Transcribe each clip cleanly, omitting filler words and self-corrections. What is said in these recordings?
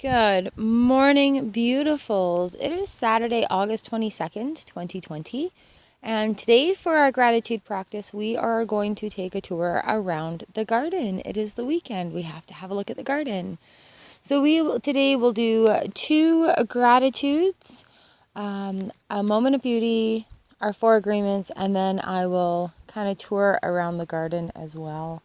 Good morning, beautifuls. It is Saturday, August 22nd, 2020. And today for our gratitude practice, we are going to take a tour around the garden. It is the weekend. We have to have a look at the garden. So today we'll do two gratitudes, a moment of beauty, our four agreements, and then I will kind of tour around the garden as well.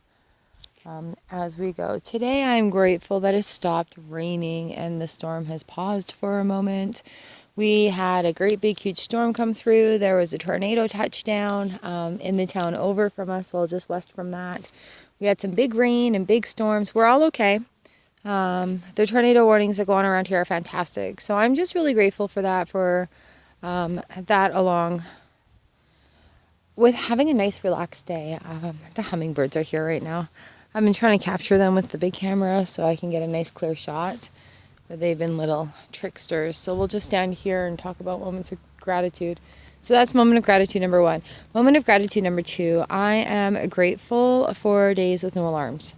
As we go. Today I'm grateful that it stopped raining and the storm has paused for a moment. We had a great big huge storm come through. There was a tornado touchdown in the town over from us, well just west from that. We had some big rain and big storms. We're all okay. The tornado warnings that go on around here are fantastic. So I'm just really grateful for that, that along with having a nice relaxed day. The hummingbirds are here right now. I've been trying to capture them with the big camera so I can get a nice clear shot, but they've been little tricksters. So we'll just stand here and talk about moments of gratitude. So that's moment of gratitude number one. Moment of gratitude number two, I am grateful for days with no alarms.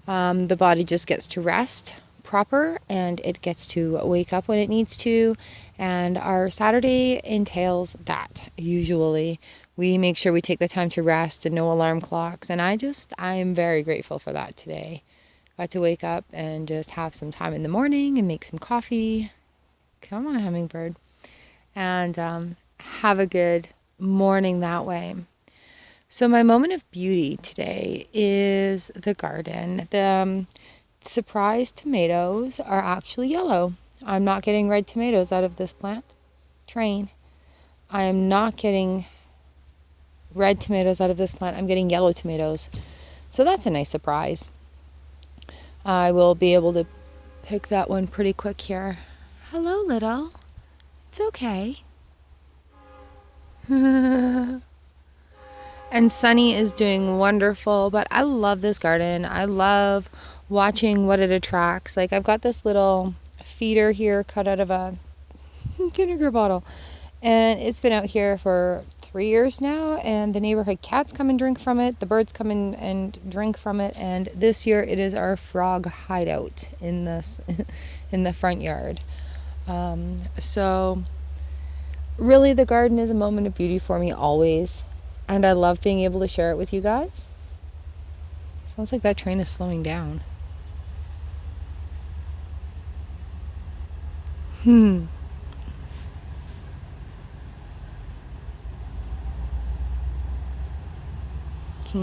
The body just gets to rest proper and it gets to wake up when it needs to. And our Saturday entails that usually. We make sure we take the time to rest and no alarm clocks. And I'm very grateful for that today. Got to wake up and just have some time in the morning and make some coffee. Come on, hummingbird. And have a good morning that way. So my moment of beauty today is the garden. The surprise tomatoes are actually yellow. I'm not getting red tomatoes out of this plant. Train. I am not getting red tomatoes out of this plant. I'm getting yellow tomatoes. So that's a nice surprise. I will be able to pick that one pretty quick here. Hello, little. It's okay. And Sunny is doing wonderful, but I love this garden. I love watching what it attracts. Like I've got this little feeder here cut out of a vinegar bottle, and it's been out here for 3 years now, and the neighborhood cats come and drink from it, the birds come in and drink from it, and this year it is our frog hideout in the front yard. So really the garden is a moment of beauty for me always, and I love being able to share it with you guys. Sounds like that train is slowing down. Can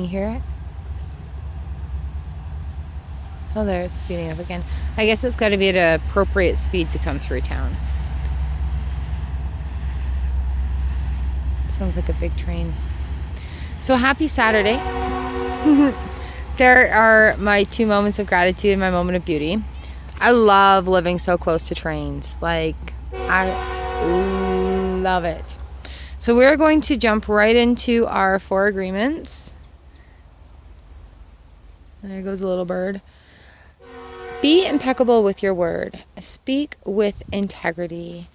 you hear it? Oh, there, it's speeding up again. I guess it's got to be at an appropriate speed to come through town. Sounds like a big train. So happy Saturday. There are my two moments of gratitude and my moment of beauty. I love living so close to trains. Like, I love it. So we're going to jump right into our four agreements. There goes a little bird. Be impeccable with your word. Speak with integrity.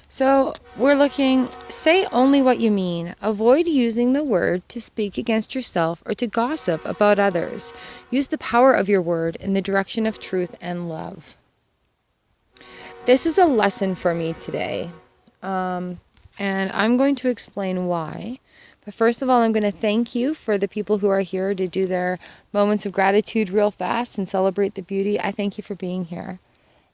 So we're looking, say only what you mean. Avoid using the word to speak against yourself or to gossip about others. Use the power of your word in the direction of truth and love. This is a lesson for me today. And I'm going to explain why. But first of all, I'm going to thank you for the people who are here to do their moments of gratitude real fast and celebrate the beauty. I thank you for being here.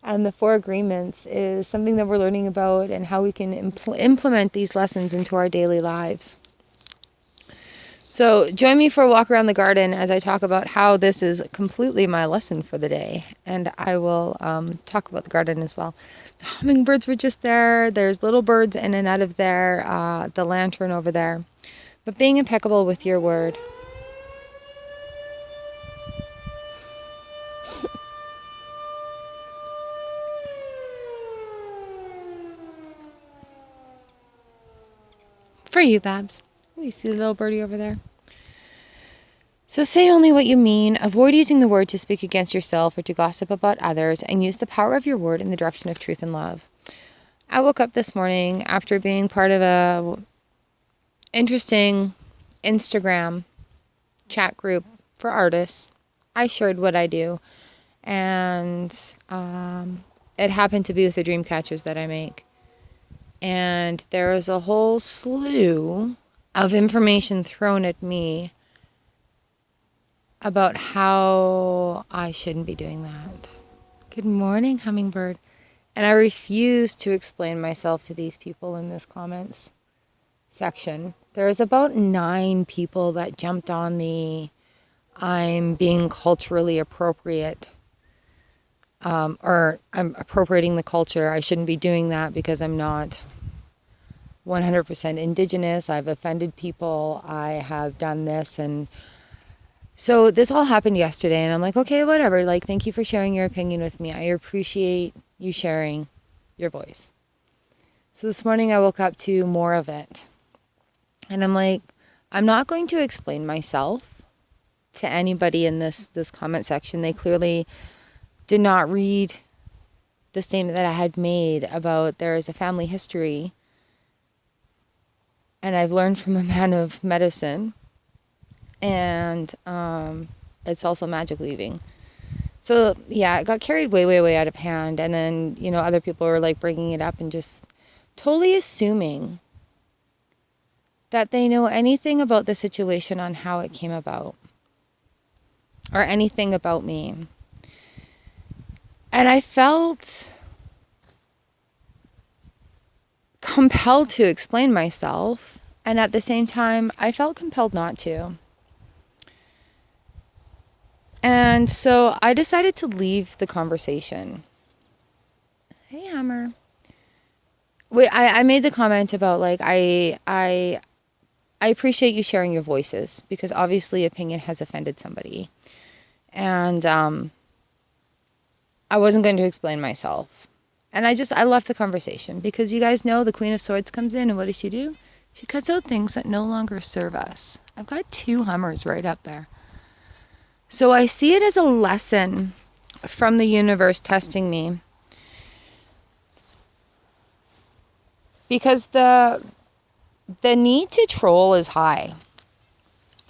And the four agreements is something that we're learning about and how we can implement these lessons into our daily lives. So join me for a walk around the garden as I talk about how this is completely my lesson for the day. And I will talk about the garden as well. The hummingbirds were just there. There's little birds in and out of there. The lantern over there. But being impeccable with your word. For you, Babs. Oh, you see the little birdie over there? So say only what you mean. Avoid using the word to speak against yourself or to gossip about others, and use the power of your word in the direction of truth and love. I woke up this morning after being part of a interesting Instagram chat group for artists. I shared what I do, and it happened to be with the dream catchers that I make. And there was a whole slew of information thrown at me about how I shouldn't be doing that. Good morning, hummingbird. And I refuse to explain myself to these people in this comments section. There's about 9 people that jumped on the I'm being culturally appropriate, or I'm appropriating the culture. I shouldn't be doing that because I'm not 100% indigenous. I've offended people. I have done this. And so this all happened yesterday, and I'm like, okay, whatever. Like, thank you for sharing your opinion with me. I appreciate you sharing your voice. So this morning I woke up to more of it. And I'm like, I'm not going to explain myself to anybody in this comment section. They clearly did not read the statement that I had made about there is a family history. And I've learned from a man of medicine. And it's also magic weaving. So, yeah, it got carried way, way, way out of hand. And then, other people were like bringing it up and just totally assuming that they know anything about the situation on how it came about or anything about me. And I felt compelled to explain myself, and at the same time, I felt compelled not to. And so I decided to leave the conversation. Hey, Hammer. I made the comment about, like, I appreciate you sharing your voices, because obviously opinion has offended somebody. And I wasn't going to explain myself. And I left the conversation, because you guys know the Queen of Swords comes in, and what does she do? She cuts out things that no longer serve us. I've got 2 hummers right up there. So I see it as a lesson from the universe testing me. Because the need to troll is high.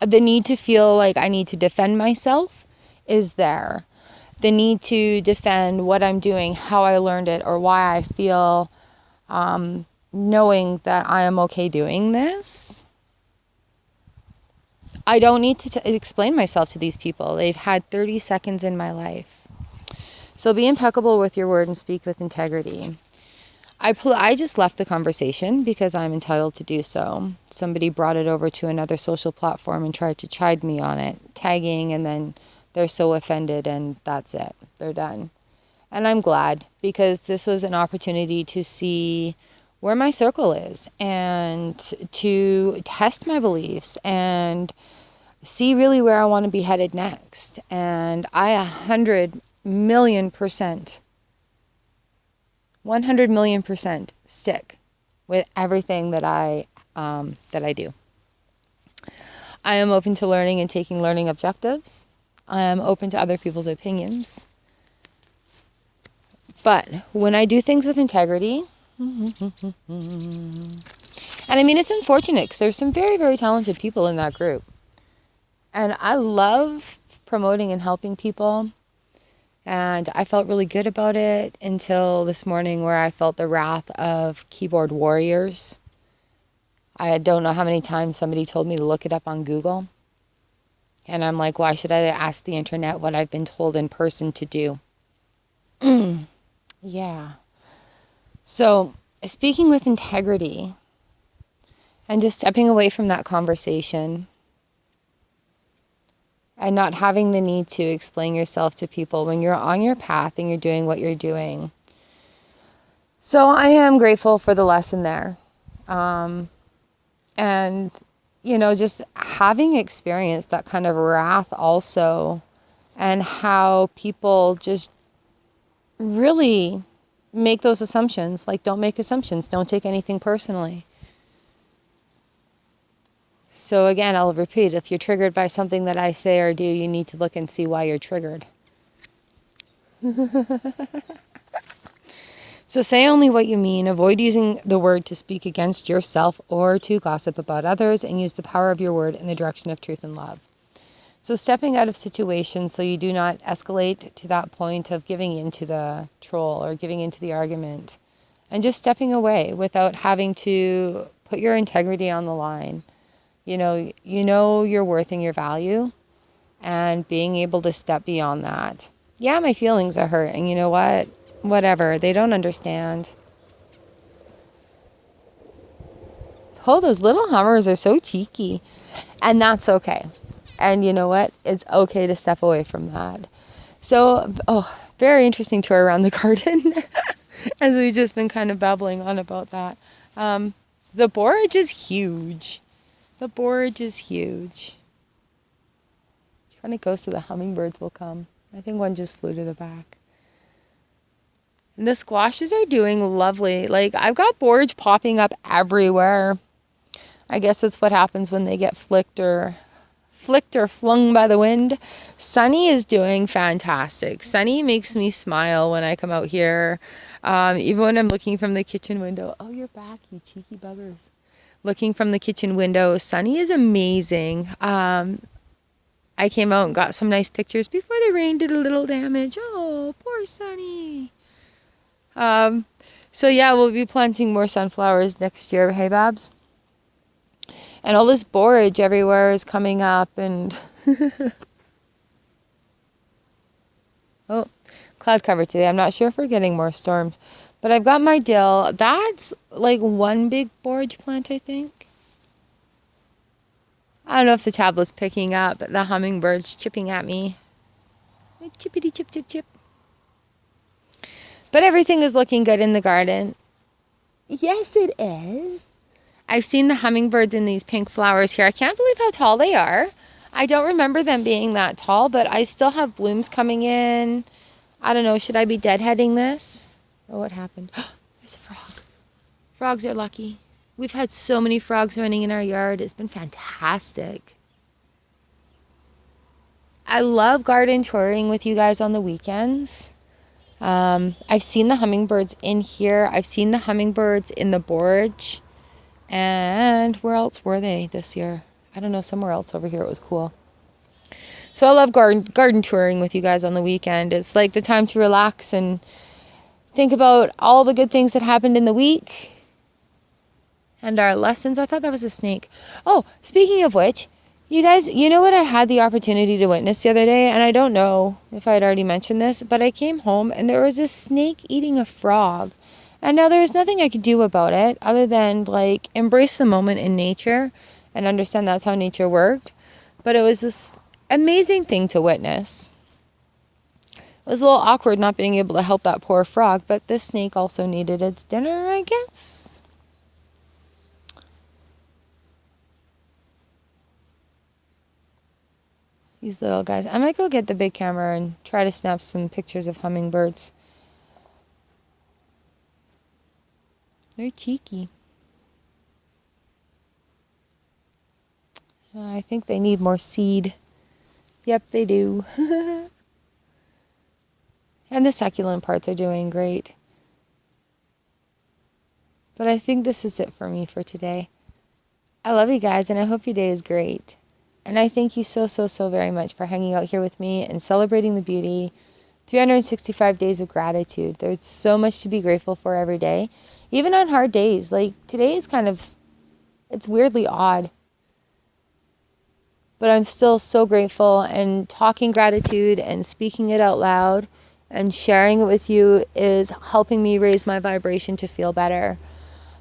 The need to feel like I need to defend myself is there. The need to defend what I'm doing, how I learned it, or why I feel knowing that I am okay doing this. I don't need to explain myself to these people. They've had 30 seconds in my life. So be impeccable with your word and speak with integrity. I just left the conversation because I'm entitled to do so. Somebody brought it over to another social platform and tried to chide me on it, tagging, and then they're so offended, and that's it. They're done. And I'm glad, because this was an opportunity to see where my circle is and to test my beliefs and see really where I want to be headed next. And I 100 million percent stick with everything that I do. I am open to learning and taking learning objectives. I am open to other people's opinions. But when I do things with integrity, and I mean, it's unfortunate because there's some very, very talented people in that group. And I love promoting and helping people. And I felt really good about it until this morning, where I felt the wrath of keyboard warriors. I don't know how many times somebody told me to look it up on Google. And I'm like, why should I ask the internet what I've been told in person to do? Yeah. So, speaking with integrity and just stepping away from that conversation and not having the need to explain yourself to people when you're on your path and you're doing what you're doing. So I am grateful for the lesson there. And, just having experienced that kind of wrath also, and how people just really make those assumptions. Like, don't make assumptions. Don't take anything personally. So again, I'll repeat, if you're triggered by something that I say or do, you need to look and see why you're triggered. So say only what you mean. Avoid using the word to speak against yourself or to gossip about others, and use the power of your word in the direction of truth and love. So stepping out of situations so you do not escalate to that point of giving into the troll or giving into the argument, and just stepping away without having to put your integrity on the line. You know your worth and your value, and being able to step beyond that. Yeah, my feelings are hurt, and you know what? Whatever, they don't understand. Oh, those little hummers are so cheeky, and that's okay. And you know what? It's okay to step away from that. So, very interesting tour around the garden as we've just been kind of babbling on about that. The borage is huge. The borage is huge. Trying to go so the hummingbirds will come. I think one just flew to the back. And the squashes are doing lovely. Like, I've got borage popping up everywhere. I guess that's what happens when they get flicked or flung by the wind. Sunny is doing fantastic. Sunny makes me smile when I come out here. Even when I'm looking from the kitchen window. Oh, you're back, you cheeky buggers. Looking from the kitchen window, Sunny is amazing. I came out and got some nice pictures before the rain did a little damage. Oh, poor Sunny. So yeah, we'll be planting more sunflowers next year, hey Babs? And all this borage everywhere is coming up, and oh, cloud cover today. I'm not sure if we're getting more storms, but I've got my dill. That's like one big borage plant, I think. I don't know if the tablet's picking up the hummingbirds chipping at me. Chippity chip chip chip. But everything is looking good in the garden. Yes, it is. I've seen the hummingbirds in these pink flowers here. I can't believe how tall they are. I don't remember them being that tall, but I still have blooms coming in. I don't know, should I be deadheading this? Oh, what happened? There's a frog. Frogs are lucky. We've had so many frogs running in our yard. It's been fantastic. I love garden touring with you guys on the weekends. I've seen the hummingbirds in here. I've seen the hummingbirds in the borage. And where else were they this year? I don't know, somewhere else over here. It was cool. So I love garden touring with you guys on the weekend. It's like the time to relax and think about all the good things that happened in the week and our lessons. I thought that was a snake. Oh, speaking of which, you guys, you know what I had the opportunity to witness the other day? And I don't know if I'd already mentioned this, but I came home and there was a snake eating a frog. And now there's nothing I could do about it other than like embrace the moment in nature and understand that's how nature worked. But it was this amazing thing to witness. It was a little awkward not being able to help that poor frog, but this snake also needed its dinner, I guess. These little guys. I might go get the big camera and try to snap some pictures of hummingbirds. They're cheeky. I think they need more seed. Yep, they do. And the succulent parts are doing great. But I think this is it for me for today. I love you guys, and I hope your day is great. And I thank you so, so, so very much for hanging out here with me and celebrating the beauty. 365 days of gratitude. There's so much to be grateful for every day. Even on hard days. Like today is it's weirdly odd. But I'm still so grateful, and talking gratitude and speaking it out loud and sharing it with you is helping me raise my vibration to feel better.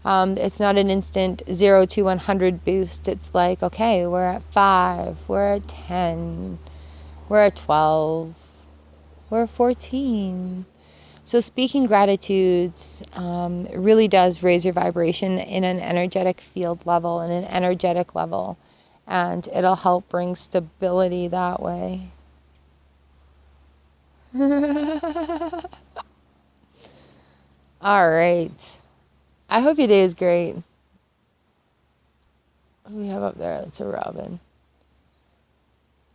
It's not an instant 0 to 100 boost. It's like, okay, we're at 5, we're at 10, we're at 12, we're at 14. So speaking gratitudes really does raise your vibration in an energetic field level, in an energetic level. And it'll help bring stability that way. All right. I hope your day is great. What do we have up there? That's a robin.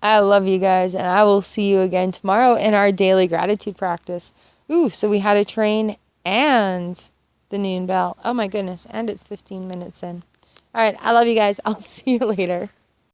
I love you guys, and I will see you again tomorrow in our daily gratitude practice. Ooh, so we had a train and the noon bell. Oh my goodness, and it's 15 minutes in. All right, I love you guys. I'll see you later.